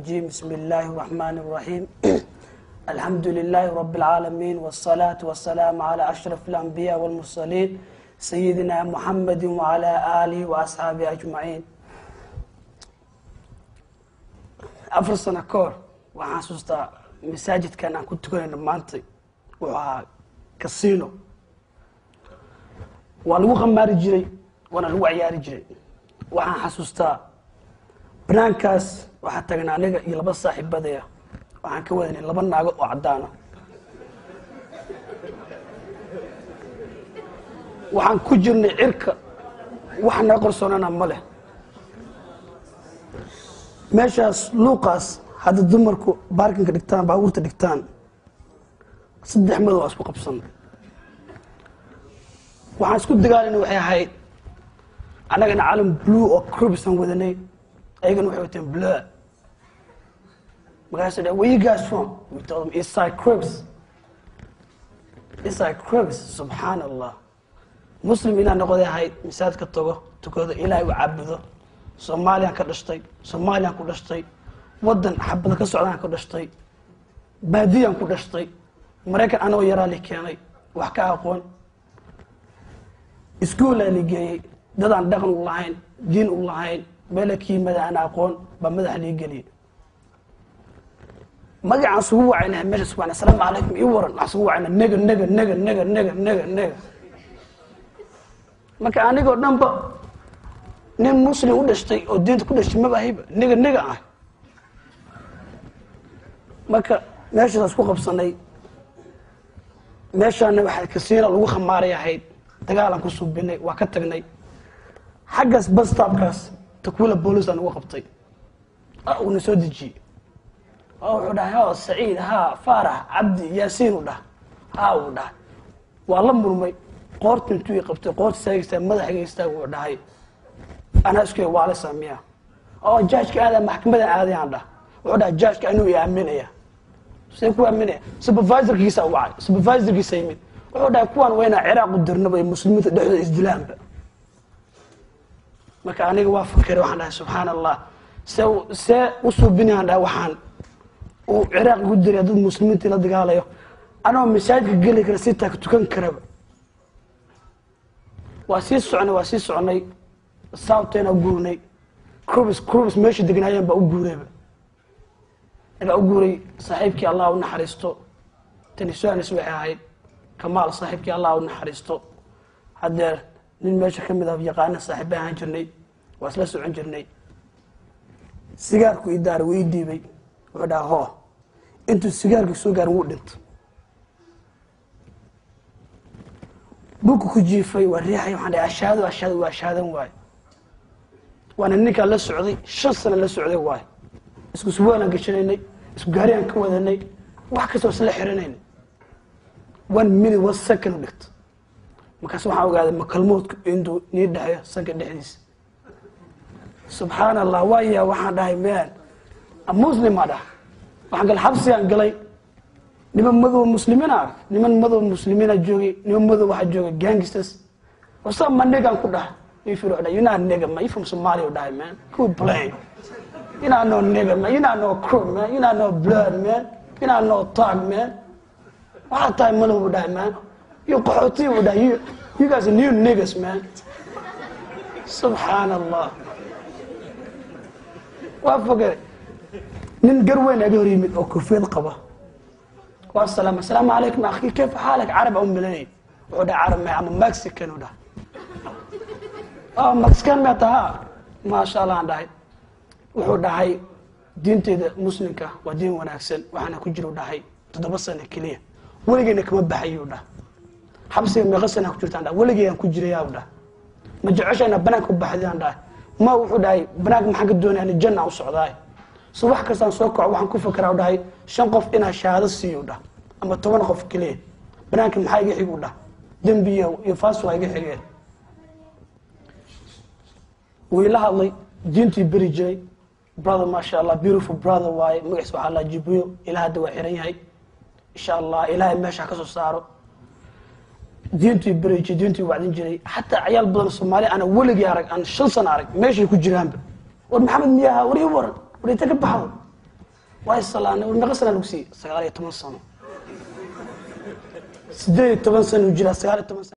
الرجيم بسم الله الرحمن الرحيم الحمد لله رب العالمين والصلاة والسلام على أشرف الأنبياء والمرسلين سيدنا محمد وعلى آله وأصحابه أجمعين. أفر سنة كور وحاسوستا مساجد كان كنت كنا مانتي وكاسينو والو غمار جري وانا لو عيار جري waxaan xasuustaa banaankaas waxa tagnaa aniga iyo laba saaxiibadaya waxaan ka wadanay laba naago oo cadaan ah waxaan ku jirnay cirka waxna qorsoonana ma leh meeshaas luuqaas hadda dumarku baarkinka dhigtaan baabuurta dhigtaan saddex mad waa isku qabsan waxaan isku dagaalanay waxay ahayd anagana calan blue oo crimson wadanay ayagana waxay wateen blue magaasha where you guys from we told them Eastside Cribs subhanallah muslim ina noqday ahayd misaadka tago tukada ilaahay u caabudo Soomaaliya ka dhashtay wadan xabada ka socdaan ka dhashtay baadiyan ku dhashtay Mareykan anoo yaraa li keenay wax ka aqoon iskuul aan geeyay dadaan dhaqan u lahayn diin u lahayn meelkii madaan aqoon ba madax li galiyay magacaan sugu wacayna meesha subhana salaamu alaykum iyo waran sugu wacayna naga marka anigoo dhanba nin muslim u dhashtay oo diinta ku dhashay ma baahiba naga ah marka meeshaas ku qabsanay meeshaana waxa kasiina lagu khamaarey ahayd dagaalan ku suubinay waa ka tagnay xaggas bus stopkaas takuula booliis aan ugu qabtay oo soo dejiyay wuxuu dhahay Saciid Faarax Cabdi Yaasiin u dhahay waa la murmay qoorta intuu qabtay qoorta saagista madaxaysta uu dhahay ana isku waala saamiya judge-ka aada maxkamadda aadayaan wuxuu dhahay judge-ka inuu yaaminaya sidoo ku yaaminaya supervisor-kiisa yimid wuxuu dhahay kuwan wayna Ciraaq u dirnaba muslimiinta dhexdooda isdilaanba marka aniga waa fikir waxaan dhahay subhanallah see u suubinayaan dhahay waxaan oo Ciraaq ugu diray dad muslimiinta la dagaalayo anoo masaajidka gali kara si taag tukan karaba waa sii soconay saawteena guurnay Cribs meesha degnaayeen ba u guuray saaxiibkii Allah u naxariisto tanisaan isoo ahayd Kamaal saaxiibkii Allah u naxariisto hadeer nin meesha kamid ah yaqaan saaxiib ahaan jirnay waa isla socon jirnay sigaarku idaar way diibay wuxuu dhahay intuu sigaarku soo gaar wuu dhinto buku ku jiifay waa riixay waxaan dhahay ashhadu waay waana ninka la socday 5 sano la socday waay isku suwaalan gashanay isku gaariyaan ka wadanay wax kastoo isla xirinaynay 1 minute 1 second dhigto markaas waxaan ogaaday makalmoodku intuu nii dhaxyo sanka dhexdiisa subhanallah waaya waxaan dhahay meel muslim ada waxaan gal xabsiyan galay niman madow muslimiina joogay niman madow waxa joogay gangsters wasa manigan ku dhahay ifiro dhahay you not nigga man, you from Somalia dhahay man, cool play, you not no nigga man, you not no crook man, you not no blood man, you not no talk man, waxa tahay madow dhahay man, you qaxooti dhahay you guys are new niggas man subhanallah waa fogay nin garweyn aga hor yimid oo kufeel qaba والسلام السلام عليكم أخي كيف حالك عرب أم ملاني ودا عرب ما عم مكسيكان ودا مكسيكان متها ما شاء الله عندها وحدا هاي دينتي مسلمك ودين وناكسن وحنا كجرو دهاي تدبسنا كليه ولقينا كما بحيو ده حبسي ما غسنا كجرت عنده ولقينا كجري يا ودا ما جعش أنا بناك وبحذي عنده ما وحدا هاي بناك محق الدنيا يعني الجنة وصعداي صباح كسان سوكع وحن كفكر عوده هاي شنقف إنها شهادة سيوده أما توانقف كليه بناك محاجة حيوده دنبيه يفاسوا هاي حيوده وإله الله دينتي بريجي brother ما شاء الله beautiful brother واي مقعس وحال الله جيبوه إله دوا حرين هاي إن شاء الله إله ماشي حكسو صارو دينتي بريجي دينتي وعدين جري حتى عيال بدن الصومالي أنا ولقي أرق أنا 5 سنة أرق ماشي يكون جيران والمحمد مياها وريه ورن وريه تكب بحضر واي صلاة ونقص سنة لوكسي سقالي 8 سنة 8 سنة وجرا سقالي 8 سنة